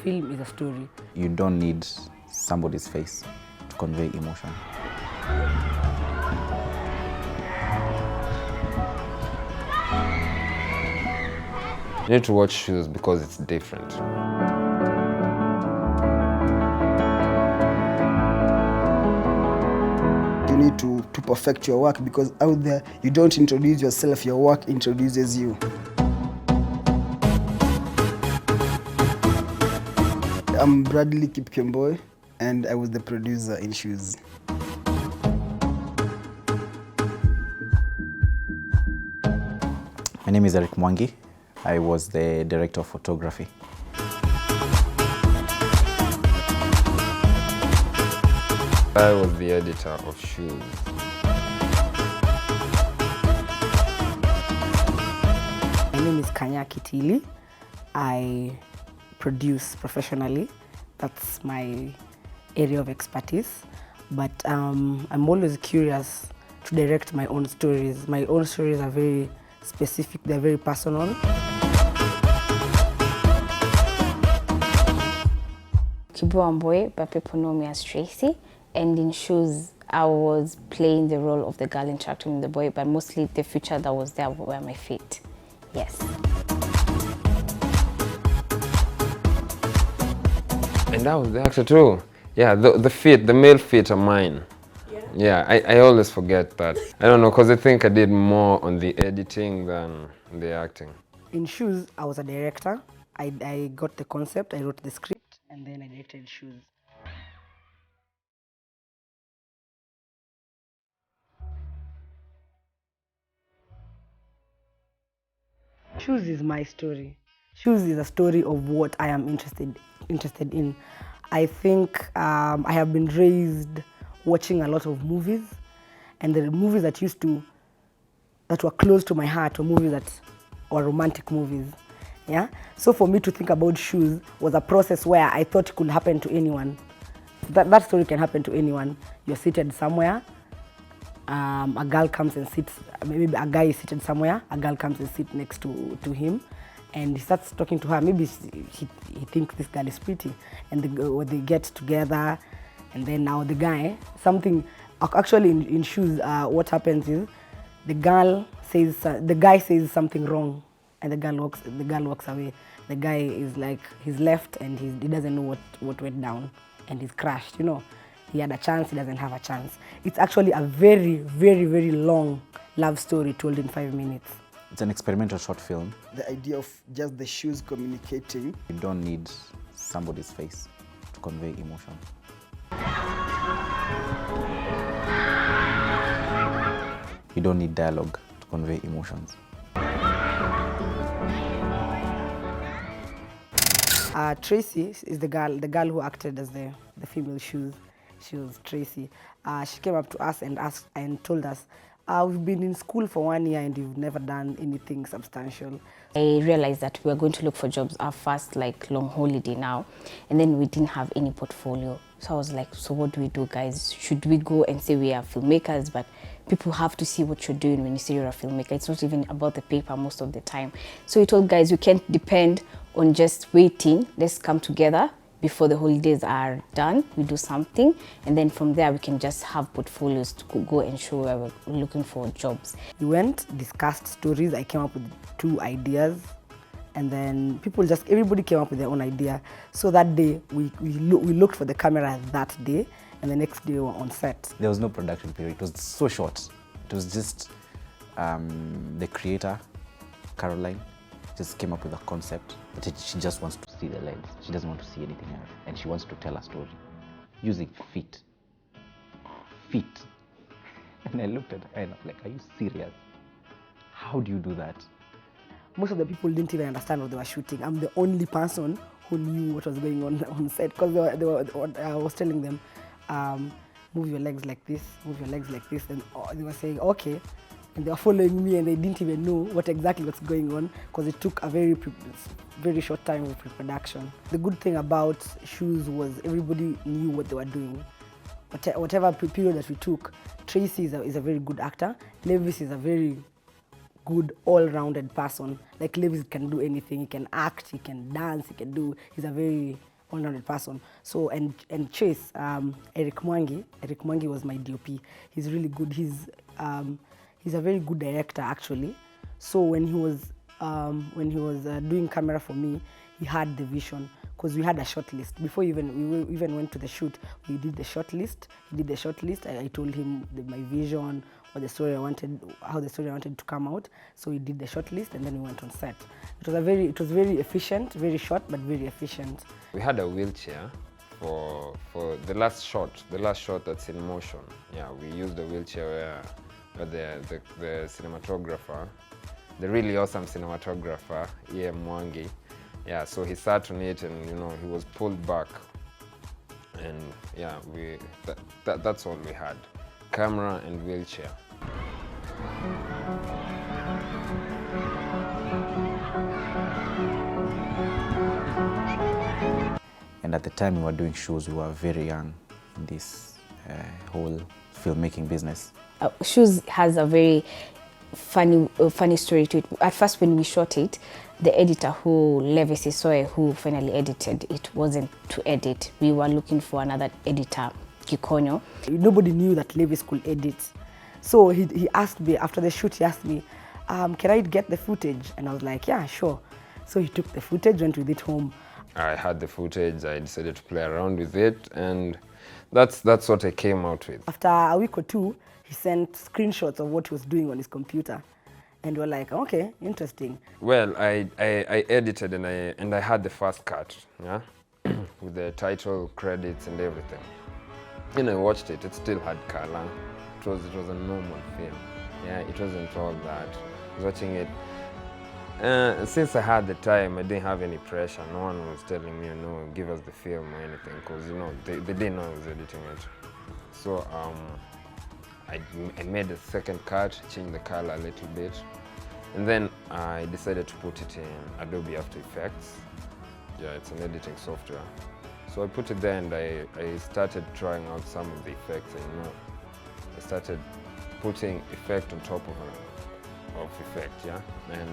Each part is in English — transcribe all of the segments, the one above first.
film is a story. You don't need somebody's face to convey emotion. You need to watch Shoes because it's different. You need to perfect your work, because out there you don't introduce yourself, your work introduces you. I'm Bradley Kipkemboi, and I was the producer in Shoes. My name is Eric Mwangi. I was the director of photography. I was the editor of Shoes. My name is Kanya Kitili. I produce professionally. That's my area of expertise. But I'm always curious to direct my own stories. My own stories are very specific, they're very personal. Kipkemboi, but people know me as Tracy. And in Shoes, I was playing the role of the girl interacting with the boy, but mostly the feature that was there were my feet. Yes. And that was the actor too. Yeah, the feet, the male feet are mine. Yeah, I always forget that. I don't know, because I think I did more on the editing than the acting. In Shoes, I was a director. I got the concept, I wrote the script, and then I directed Shoes. Shoes is my story. Shoes is a story of what I am interested in. I think I have been raised watching a lot of movies, and the movies that were close to my heart were movies that were romantic movies. Yeah. So for me to think about Shoes was a process where I thought it could happen to anyone. That story can happen to anyone. You're seated somewhere. A girl comes and sits, maybe a guy is seated somewhere, a girl comes and sits next to him, and he starts talking to her. Maybe he thinks this girl is pretty, and they get together, and then now the guy, actually in Shoes, what happens is the guy says something wrong, and the girl walks away. The guy is like, he's left and he doesn't know what went down, and he's crushed, you know. He had a chance, he doesn't have a chance. It's actually a very, very, very long love story told in 5 minutes. It's an experimental short film. The idea of just the shoes communicating. You don't need somebody's face to convey emotion. You don't need dialogue to convey emotions. Tracy is the girl who acted as the female Shoes. She was Tracy. She came up to us and told us, we've been in school for 1 year and you've never done anything substantial. I realized that we were going to look for jobs our first long holiday now, and then we didn't have any portfolio. So I was like, so what do we do, guys? Should we go and say we are filmmakers, but people have to see what you're doing when you say you're a filmmaker. It's not even about the paper most of the time. So we told guys, we can't depend on just waiting. Let's come together before the holidays are done. We do something, and then from there we can just have portfolios to go and show where we're looking for jobs. We went, discussed stories. I came up with 2 ideas, and then everybody came up with their own idea. So that day we looked for the camera that day, and the next day we were on set. There was no production period. It was so short. It was just the creator, Caroline, just came up with a concept that she just wants to see the lens. She doesn't want to see anything else, and she wants to tell a story using feet. And I looked at her and I was like, are you serious? How do you do that? Most of the people didn't even understand what they were shooting. I'm the only person who knew what was going on set, because I was telling them, move your legs like this, move your legs like this, and they were saying, okay. And they were following me, and they didn't even know what exactly was going on, because it took a very short time of pre-production. The good thing about Shoes was everybody knew what they were doing. Whatever period that we took, Tracy is a very good actor. Levis is a very good all-rounded person. Like Levis can do anything. He can act, he can dance, he's a very all-rounded person. So, and Chase, Eric Mwangi was my DOP. He's really good. He's a very good director, actually. So when he was doing camera for me, he had the vision, because we had a short list. Before we even went to the shoot, we did the short list. He did the short list. I told him my vision, what the story I wanted, how the story I wanted to come out. So he did the short list, and then we went on set. It was very efficient, very short, but very efficient. We had a wheelchair for the last shot that's in motion. Yeah, we used a wheelchair where the cinematographer, the really awesome cinematographer, E.M. Mwangi, yeah, so he sat on it, and he was pulled back, and yeah, that's all we had, camera and wheelchair. And at the time we were doing shows, we were very young in this whole filmmaking business. Shoes has a very funny story to it. At first, when we shot it, the editor who Levis Isoe, who finally edited it, wasn't to edit. We were looking for another editor, Kikonyo. Nobody knew that Levis could edit. So he asked me, after the shoot, he asked me, can I get the footage? And I was like, yeah, sure. So he took the footage, went with it home. I had the footage, I decided to play around with it, and that's what I came out with. After a week or two, he sent screenshots of what he was doing on his computer. And we're like, okay, interesting. Well, I edited and I had the first cut, yeah, with the title, credits, and everything. And I watched it. It still had color. It was a normal film. Yeah, it wasn't all that. I was watching it. Since I had the time, I didn't have any pressure. No one was telling me, give us the film or anything, because they didn't know I was editing it. So I made a second cut, changed the color a little bit, and then I decided to put it in Adobe After Effects. Yeah, it's an editing software. So I put it there, and I started trying out some of the effects. And I started putting effect on top of effect, yeah. And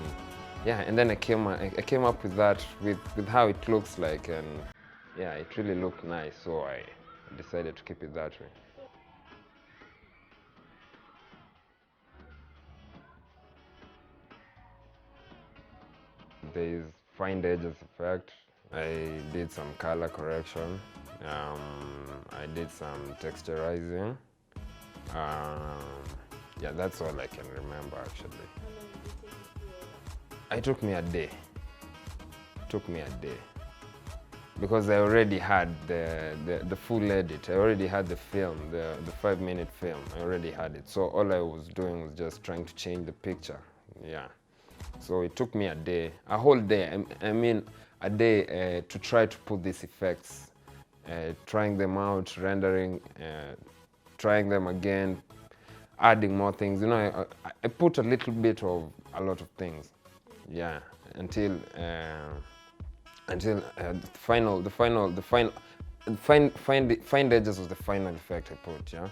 yeah, and then I came up with that, with how it looks like, and yeah, it really looked nice. So I decided to keep it that way. There is fine edges effect. I did some color correction. I did some texturizing. Yeah, that's all I can remember actually. It took me a day. Because I already had the full edit. I already had the film, the 5-minute film. I already had it. So all I was doing was just trying to change the picture. Yeah. So it took me a day, a whole day. I mean, a day to try to put these effects, trying them out, rendering, trying them again, adding more things. I put a little bit of a lot of things. Yeah, until the fine edges was the final effect I put. Yeah,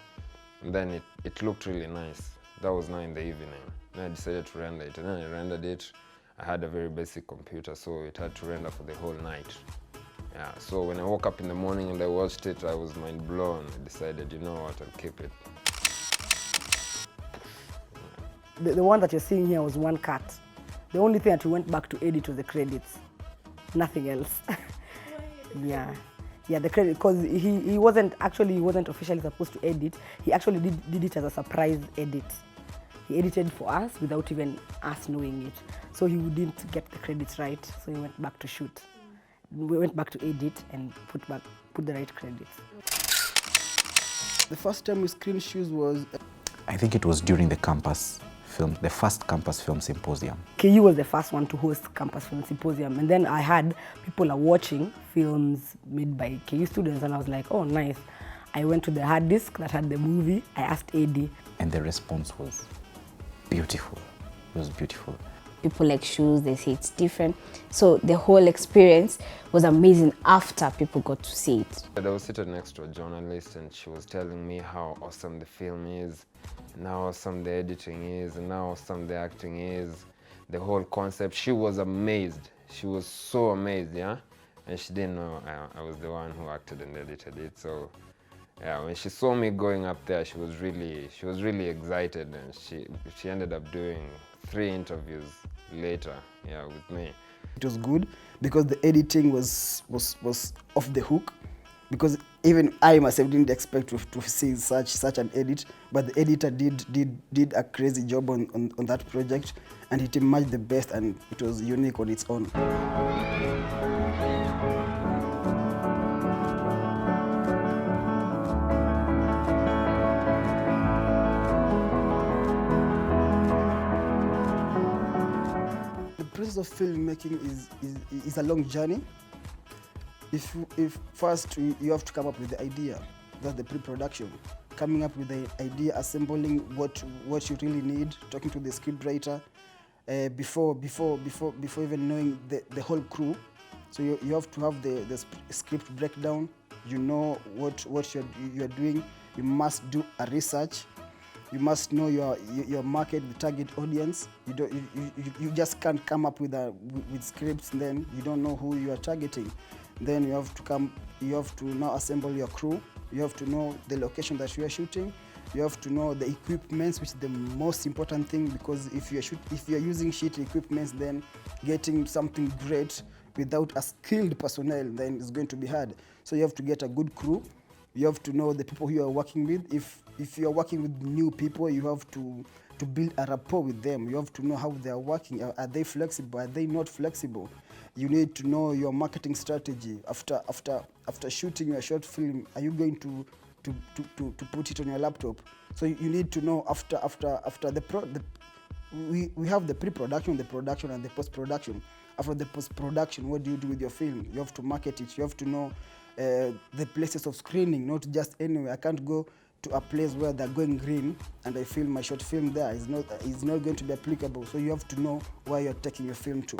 and then it looked really nice. That was now in the evening. Then I decided to render it, and then I rendered it. I had a very basic computer, so it had to render for the whole night. Yeah, so when I woke up in the morning and I watched it, I was mind blown. I decided, you know what, I'll keep it. The one that you're seeing here was one cut. The only thing that we went back to edit was the credits. Nothing else. Yeah, the credit, because he wasn't officially supposed to edit. He actually did it as a surprise edit. He edited for us without even us knowing it. So he didn't get the credits right. So he went back to shoot. We went back to edit and put the right credits. The first time we screened Shoes was... I think it was during the first campus film symposium. KU was the first one to host campus film symposium, and then I had people are watching films made by KU students, and I was like, oh, nice. I went to the hard disk that had the movie. I asked AD. And the response was beautiful. It was beautiful. people like shoes, they say it's different. So the whole experience was amazing after people got to see it. I was sitting next to a journalist and she was telling me how awesome the film is, and how awesome the editing is, and how awesome the acting is, the whole concept. She was amazed. She was so amazed, yeah? And she didn't know I was the one who acted and edited it. So yeah, when she saw me going up there, she was really excited, and she ended up doing 3 interviews later, yeah, with me. It was good because the editing was off the hook, because even I myself didn't expect to see such an edit, but the editor did a crazy job on that project, and it emerged the best, and it was unique on its own. The process of filmmaking is a long journey. If first you have to come up with the idea, that's the pre-production. Coming up with the idea, assembling what you really need, talking to the scriptwriter before even knowing the whole crew. So you have to have the script breakdown. You know what you're doing. You must do a research. You must know your market, the target audience. You just can't come up with scripts, and then you don't know who you are targeting. Then you have to now assemble your crew. You have to know the location that you are shooting. You have to know the equipment, which is the most important thing, because if you are using shitty equipment, then getting something great without a skilled personnel, then it's going to be hard. So you have to get a good crew. You have to know the people who you are working with. If you are working with new people, you have to build a rapport with them. You have to know how they are working. Are they flexible? Are they not flexible? You need to know your marketing strategy. After shooting your short film, are you going to put it on your laptop? So you need to know after we have the pre-production, the production, and the post-production. After the post-production, what do you do with your film? You have to market it. You have to know the places of screening, not just anywhere. I can't go to a place where they're going green and I film my short film there. It's not going to be applicable. So you have to know where you're taking your film to.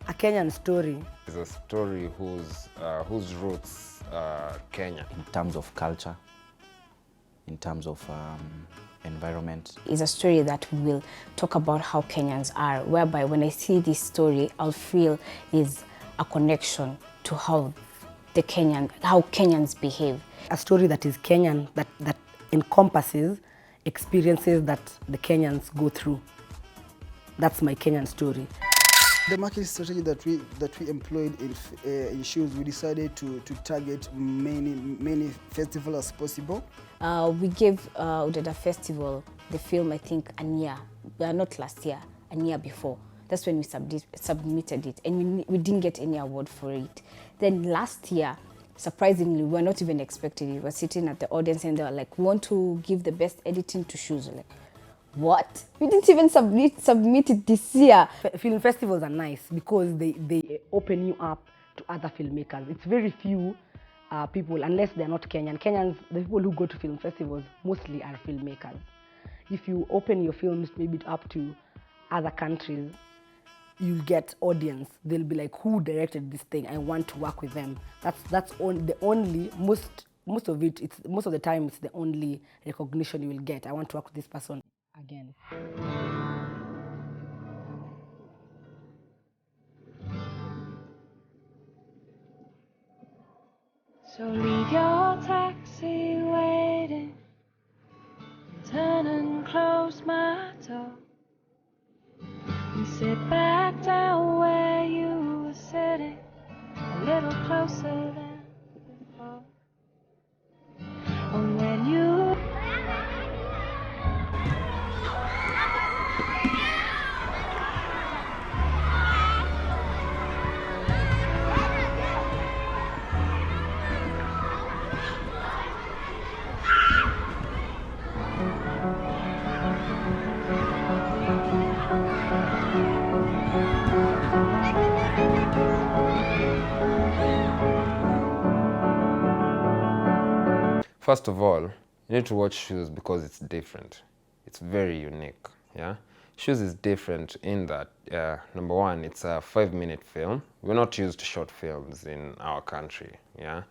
A Kenyan story. It's a story whose roots are Kenya. In terms of culture, in terms of environment. It's a story that will talk about how Kenyans are, whereby when I see this story, I'll feel is a connection to how Kenyans behave. A story that is Kenyan, that encompasses experiences that the Kenyans go through. That's my Kenyan story. The marketing strategy that we employed in shoes, we decided to target many festivals as possible. We gave Udada Festival the film, I think, not last year, a year before. That's when we submitted it, and we didn't get any award for it. Then last year, surprisingly, we were not even expecting it. We were sitting at the audience and they were like, we want to give the best editing to shoes. Like, what? We didn't even submit it this year. Film festivals are nice because they open you up to other filmmakers. It's very few people, unless they're not Kenyan. Kenyans, the people who go to film festivals mostly are filmmakers. If you open your films maybe up to other countries, you'll get audience. They'll be like, who directed this thing? I want to work with them. That's the only, most of the time it's the only recognition you will get. I want to work with this person again. So leave your taxi waiting, turn and close my door, and sit back down where you were sitting, a little closer than before. And when you First of all, you need to watch Shoes because it's different. It's very unique, yeah? Shoes is different in that, number one, it's a 5-minute film. We're not used to short films in our country, yeah?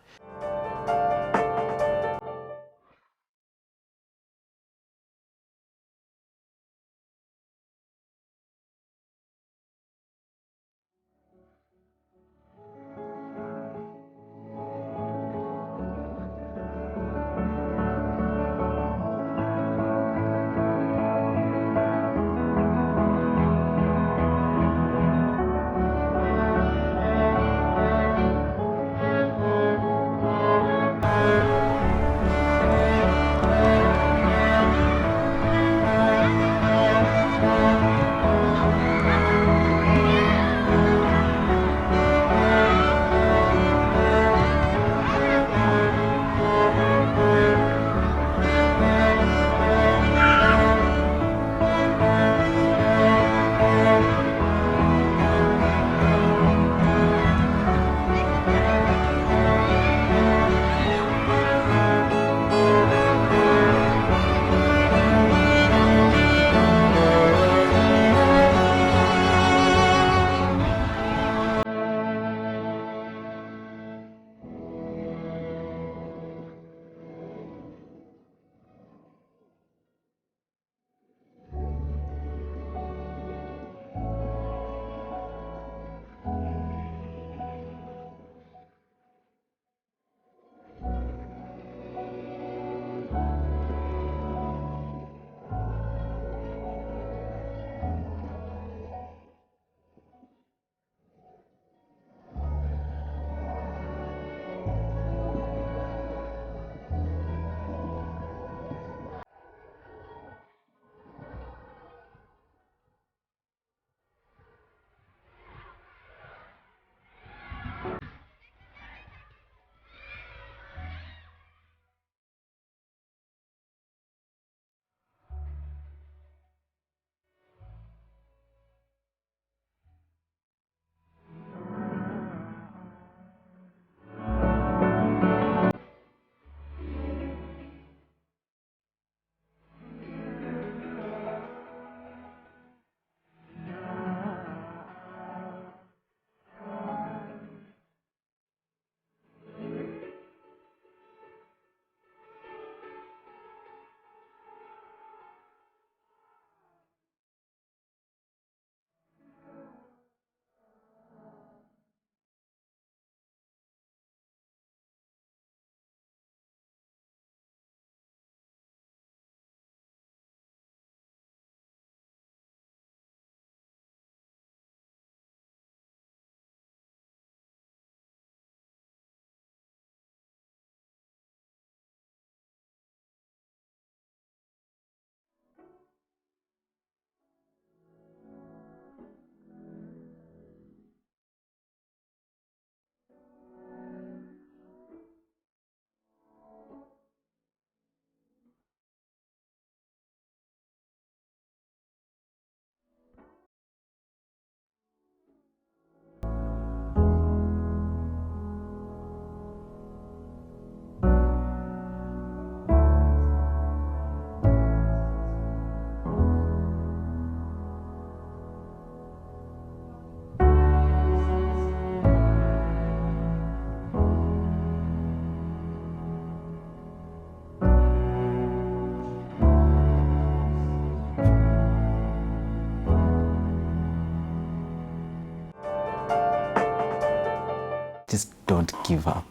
Just don't give up.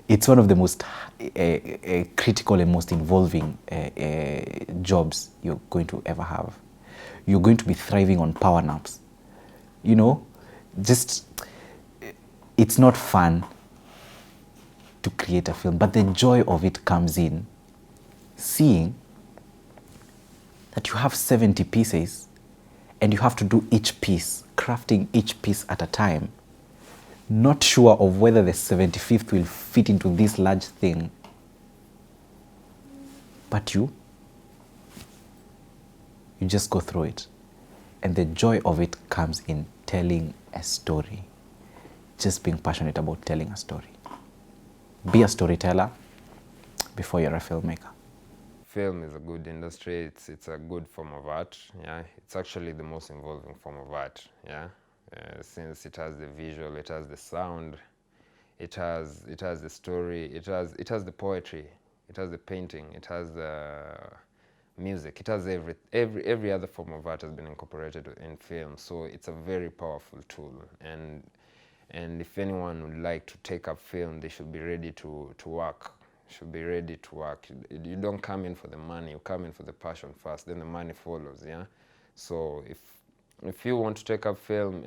It's one of the most critical and most involving jobs you're going to ever have. You're going to be thriving on power naps. You know, just, it's not fun to create a film, but the joy of it comes in seeing that you have 70 pieces and you have to do each piece, crafting each piece at a time, not sure of whether the 75th will fit into this large thing. But you just go through it. And the joy of it comes in telling a story. Just being passionate about telling a story. Be a storyteller. before you're a filmmaker? Film is a good industry. It's a good form of art. Yeah, it's actually the most involving form of art. Yeah, since it has the visual, it has the sound, it has the story, it has the poetry, it has the painting, it has the music, it has every other form of art has been incorporated in film. So it's a very powerful tool, and if anyone would like to take up film, they should be ready to work. Should be ready to work. You don't come in for the money, you come in for the passion first, then the money follows. Yeah, so if you want to take up film,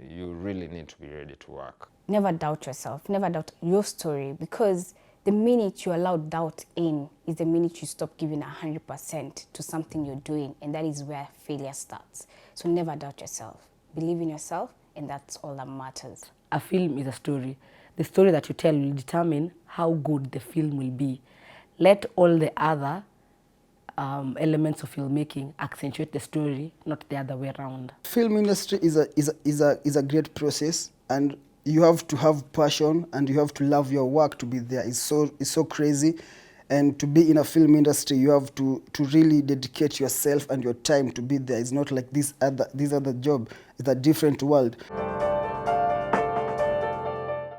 you really need to be ready to work. Never doubt yourself, never doubt your story, because the minute you allow doubt in is the minute you stop giving 100% to something you're doing, and that is where failure starts. So never doubt yourself. Believe in yourself, and that's all that matters. A film is a story. The story that you tell will determine how good the film will be. Let all the other elements of filmmaking accentuate the story, not the other way around. Film industry is a great process, and you have to have passion and you have to love your work to be there. It's so crazy, and to be in a film industry, you have to really dedicate yourself and your time to be there. It's not like this other job. It's a different world.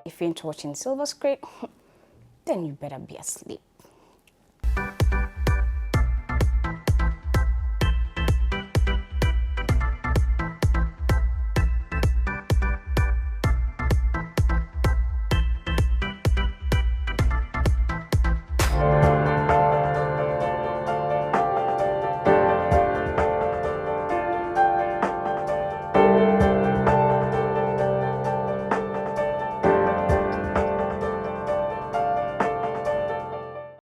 If you're into watching silver screen, then you better be asleep.